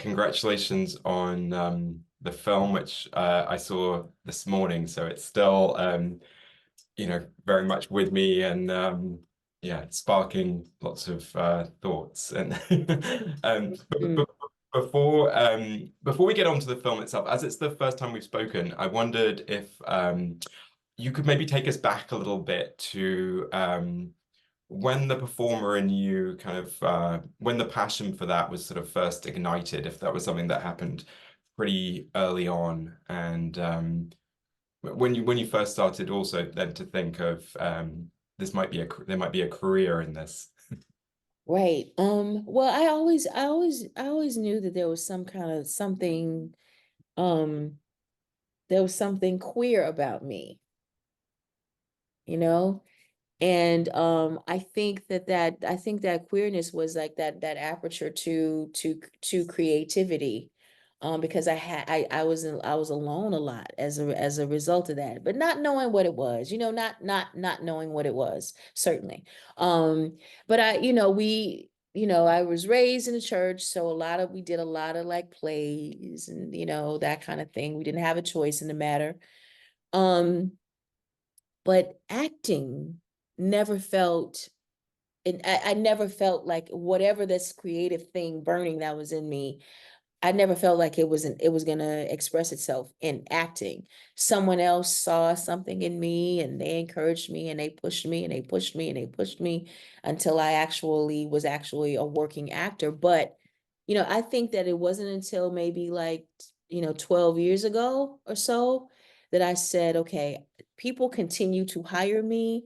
congratulations on the film, which I saw this morning. So it's still, very much with me and yeah, sparking lots of thoughts. And Mm. but before we get on to the film itself, as it's the first time we've spoken, I wondered if you could maybe take us back a little bit to when the performer in you kind of when the passion for that was sort of first ignited, if that was something that happened pretty early on, and when you first started also then to think of this might be there might be a career in this. Right. Well, I always knew that there was some kind of something, um, there was something queer about me, you know? And I think that queerness was like that aperture to creativity. Because I was alone a lot as a result of that, but not knowing what it was, not knowing what it was, certainly. But I was raised in the church, so we did a lot of like plays and that kind of thing. We didn't have a choice in the matter. Um, but acting never felt and I never felt like whatever this creative thing burning that was in me, I never felt like it was gonna express itself in acting. Someone else saw something in me and they encouraged me and they pushed me and they pushed me and they pushed me until I actually was actually a working actor. But I think that it wasn't until maybe like 12 years ago or so that I said, okay, people continue to hire me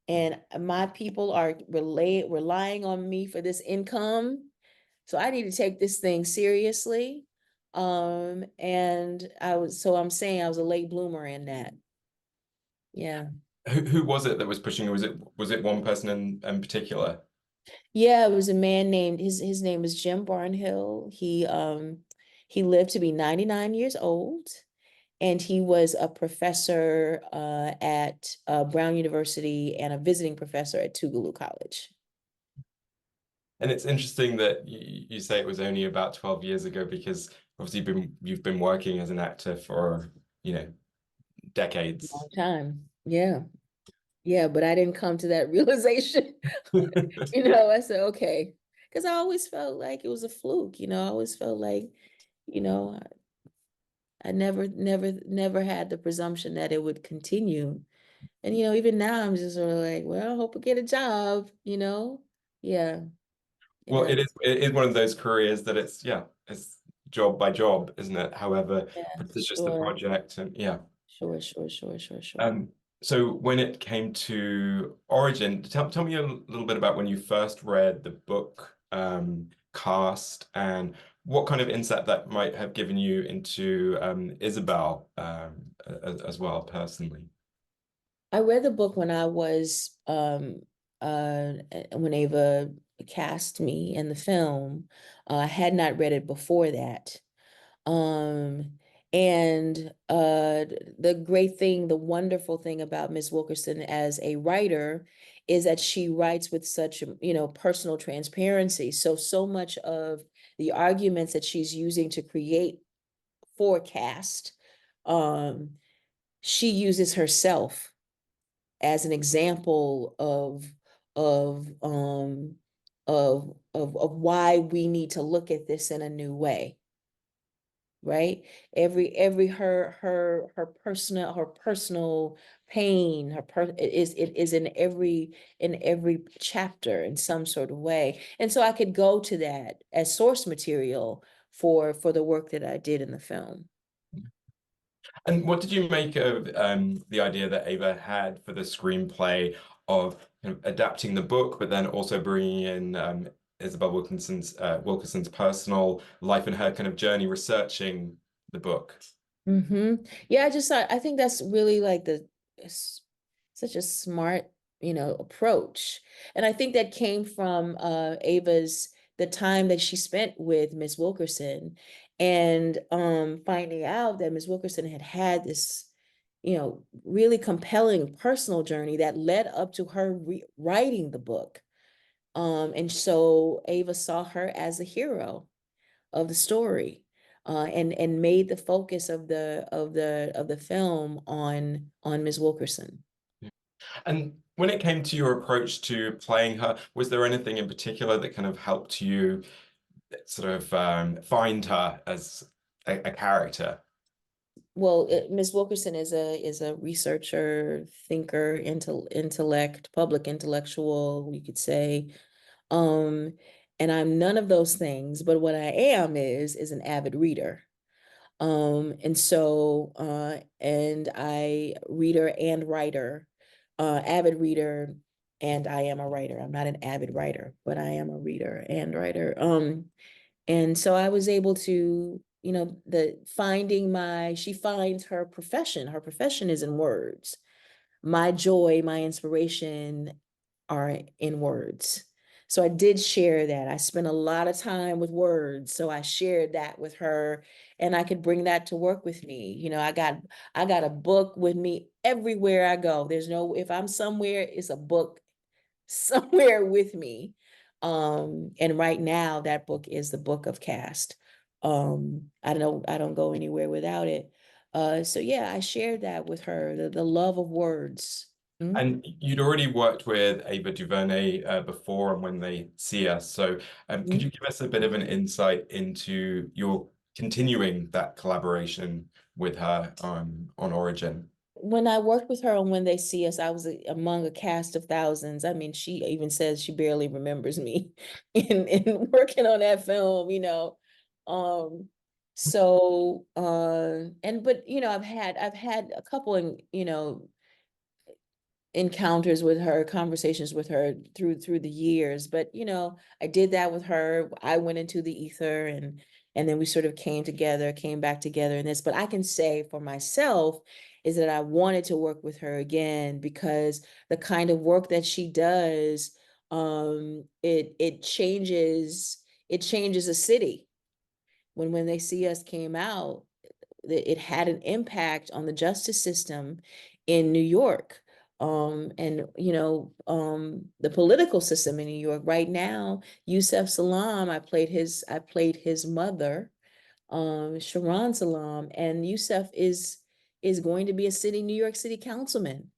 and my people are relying on me for this income. So I need to take this thing seriously. And I'm saying I was a late bloomer in that. Yeah. Who was it that was pushing you? Was it one person in particular? Yeah, it was a man named his name was Jim Barnhill. He lived to be 99 years old. And he was a professor at Brown University and a visiting professor at Tougaloo College. And it's interesting that you say it was only about 12 years ago because obviously you've been working as an actor for, you know, decades. Long time. Yeah. Yeah, but I didn't come to that realization. I said, okay. Because I always felt like it was a fluke, I always felt like, you know, I never had the presumption that it would continue. And, even now I'm just sort of like, well, I hope I get a job. Yeah. Well, Yeah. it is one of those careers that it's job by job, isn't it? However Yeah. prestigious the Sure. project, and yeah. Sure, sure, sure, sure, sure. So when it came to Origin, tell me a little bit about when you first read the book, Caste, and what kind of insight that might have given you into Isabel, as well, personally. I read the book when I was when Ava cast me in the film. I had not read it before that. Um, and the great thing, the wonderful thing about Ms. Wilkerson as a writer is that she writes with such, personal transparency. So much of the arguments that she's using to create forecast, um, she uses herself as an example of um of why we need to look at this in a new way, right? Every her personal pain, it is in every chapter in some sort of way. And so I could go to that as source material for the work that I did in the film. And what did you make of the idea that Ava had for the screenplay of adapting the book, but then also bringing in Isabel Wilkerson's personal life and her kind of journey researching the book? Yeah, I think that's really like such a smart, approach. And I think that came from Ava's the time that she spent with Miss Wilkerson and finding out that Miss Wilkerson had this, really compelling personal journey that led up to her writing the book. And so Ava saw her as a hero the story, and made the focus of the film on Ms. Wilkerson. And when it came to your approach to playing her, was there anything in particular that kind of helped you sort of find her as a character? Well, Ms. Wilkerson is a researcher, thinker, intellect, public intellectual, you could say. Um, and I'm none of those things, but what I am is an avid reader. And so and I reader and writer, avid reader, and I am a writer. I'm not an avid writer, but I am a reader and writer. And so I was able to, she finds her profession. Her profession is in words. My joy, my inspiration are in words. So I did share that. I spent a lot of time with words. So I shared that with her, and I could bring that to work with me. I got a book with me everywhere I go. If I'm somewhere, it's a book somewhere with me. And right now that book is the book of Caste. I don't go anywhere without it. So yeah, I shared that with her, the love of words. Mm-hmm. And you'd already worked with Ava DuVernay before and when they see us. So could you give us a bit of an insight into your continuing that collaboration with her on Origin? When I worked with her on When They See Us, I was among a cast of thousands. I mean, she even says she barely remembers me in working on that film. So but I've had a couple of, encounters with her, conversations with her through the years. But I did that with her. I went into the ether, and then we sort of came back together in this. But I can say for myself is that I wanted to work with her again because the kind of work that she does, it changes a city. When They See Us came out, it had an impact on the justice system in New York. And the political system in New York right now. Yusef Salaam, I played his mother, Sharon Salaam, and Yusef is going to be a New York City councilman.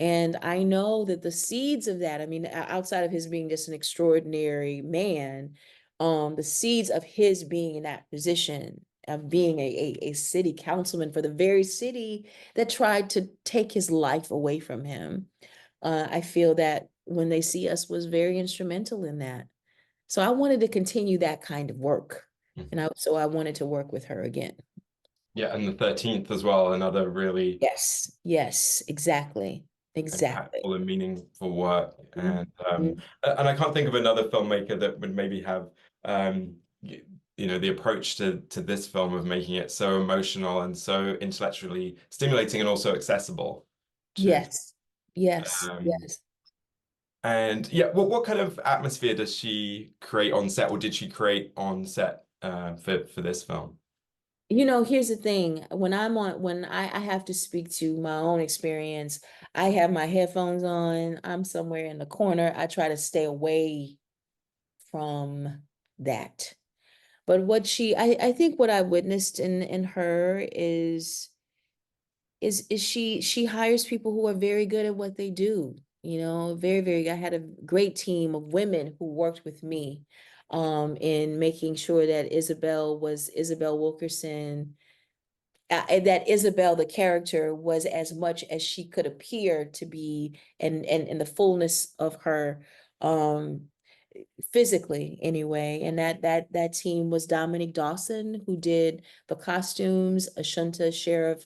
And I know that the seeds of that, I mean, outside of his being just an extraordinary man, the seeds of his being in that position, of being a city councilman for the very city that tried to take his life away from him. I feel that When They See Us was very instrumental in that. So I wanted to continue that kind of work. So I wanted to work with her again. Yeah, and the 13th as well, another really Yes, exactly. Exactly. impactful and meaningful work. Mhm. And I can't think of another filmmaker that would maybe have the approach to this film of making it so emotional and so intellectually stimulating and also accessible to Yes, yes, um yes. and yeah, what kind of atmosphere does she create on set, or did she create on set for this film? Here's the thing. When I have to speak to my own experience, I have my headphones on, I'm somewhere in the corner. I try to stay away from that. But I think what I witnessed in her is she hires people who are very good at what they do. Very, very, I had a great team of women who worked with me in making sure that Isabel Wilkerson, that Isabel, the character, was as much as she could appear to be, and in the fullness of her, um, physically anyway. And that team was Dominique Dawson, who did the costumes, Ashunta Sheriff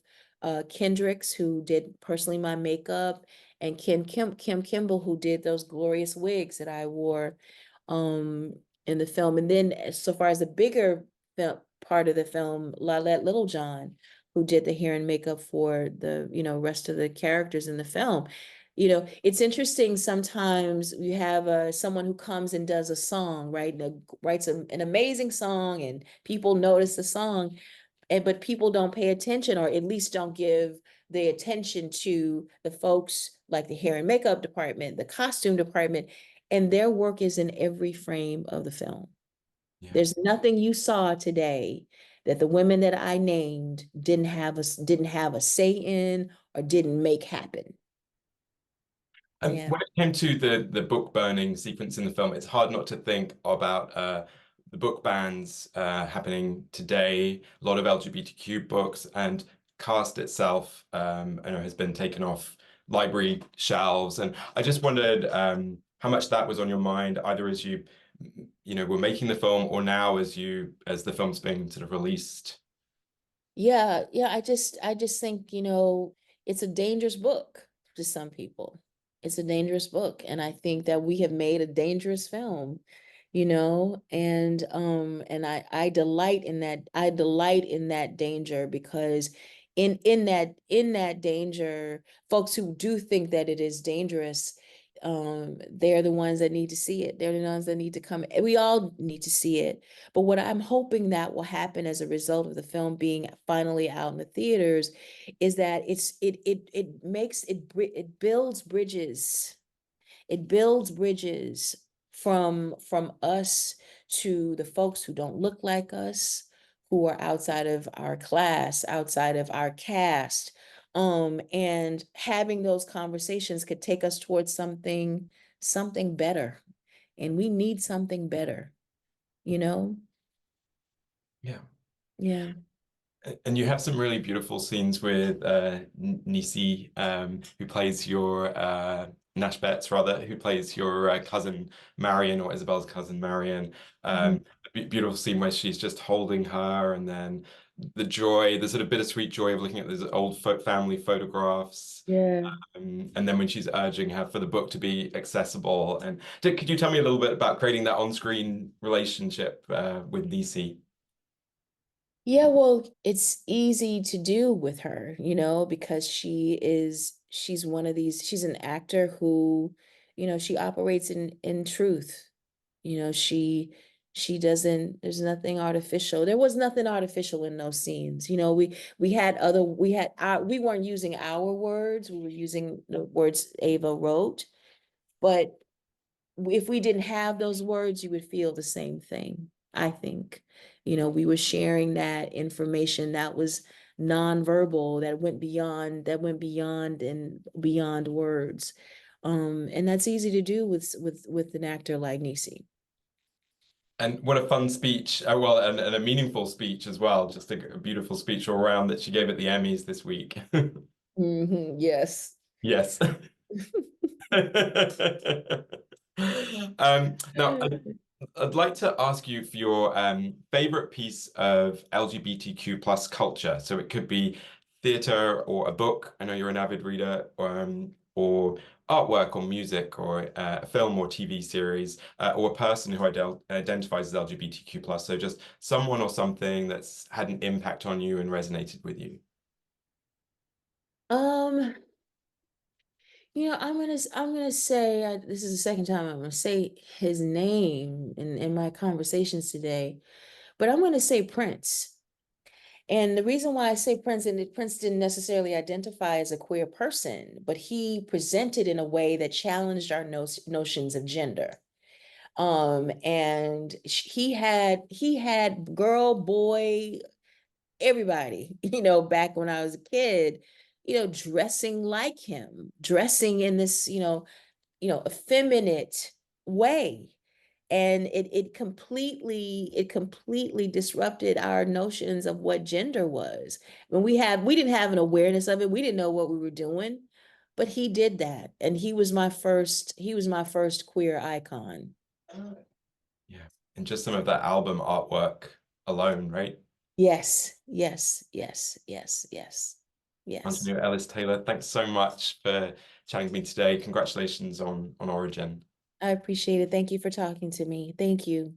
Kendricks, who did personally my makeup, and Kim Kimball, who did those glorious wigs that I wore um in the film. And then so far as the bigger part of the film, Lalette Littlejohn, who did the hair and makeup for the rest of the characters in the film. It's interesting. Sometimes you have someone who comes and does a song, right? Writes an amazing song, and people notice the song, but people don't pay attention, or at least don't give the attention to the folks like the hair and makeup department, the costume department, and their work is in every frame of the film. Yeah. There's nothing you saw today that the women that I named didn't have a say in or didn't make happen. Yeah. When it came to the book burning sequence in the film, it's hard not to think about the book bans happening today. A lot of LGBTQ books and Caste itself, I know, has been taken off library shelves, and I just wondered how much that was on your mind, either as you were making the film, or now as the film's being sort of released. Yeah, yeah, I just think, it's a dangerous book to some people. It's a dangerous book, and I think that we have made a dangerous film, and I delight in that. I delight in that danger because in that danger, folks who do think that it is dangerous, they're the ones that need to see it. They're the ones that need to come. We all need to see it. But what I'm hoping that will happen as a result of the film being finally out in the theaters is that it builds bridges. It builds bridges from us to the folks who don't look like us, who are outside of our class, outside of our caste. And having those conversations could take us towards something better. And we need something better, you know? Yeah. Yeah. And you have some really beautiful scenes with Nisi, who plays your Nash Betts, rather, who plays your cousin Marion, or Isabel's cousin Marion. Mhm. Beautiful scene where she's just holding her, and then the sort of bittersweet joy of looking at those old family photographs. Yeah. And then when she's urging her for the book to be accessible. And could you tell me a little bit about creating that on-screen relationship with Nisi? Yeah, well, it's easy to do with her, because she's an actor who, she operates in truth. She doesn't, there's nothing artificial. There was nothing artificial in those scenes. We weren't using our words, we were using the words Ava wrote, but if we didn't have those words, you would feel the same thing, I think. We were sharing that information that was nonverbal, that went beyond and beyond words. And that's easy to do with an actor like Nisi. And what a fun speech. Well, and a meaningful speech as well. Just a beautiful speech all around that she gave at the Emmys this week. Yes. Yes. Now, I'd like to ask you for your favorite piece of LGBTQ plus culture. So it could be theater or a book. I know you're an avid reader, or artwork or music or a film or TV series, or a person who identifies as LGBTQ plus. So just someone or something that's had an impact on you and resonated with you. Um, I'm gonna say this is the second time I'm gonna say his name in my conversations today, but I'm gonna say Prince. And the reason why I say Prince, and that Prince didn't necessarily identify as a queer person, but he presented in a way that challenged our notions of gender. And he had girl, boy, everybody, back when I was a kid, dressing like him, dressing in this, effeminate way. And it completely disrupted our notions of what gender was. When we didn't have an awareness of it, we didn't know what we were doing, but he did that. And he was my first queer icon. Yeah. And just some of that album artwork alone, right? Yes, yes, yes, yes, yes, yes. Aunjanue Ellis-Taylor, thanks so much for chatting with me today. Congratulations on Origin. I appreciate it. Thank you for talking to me. Thank you.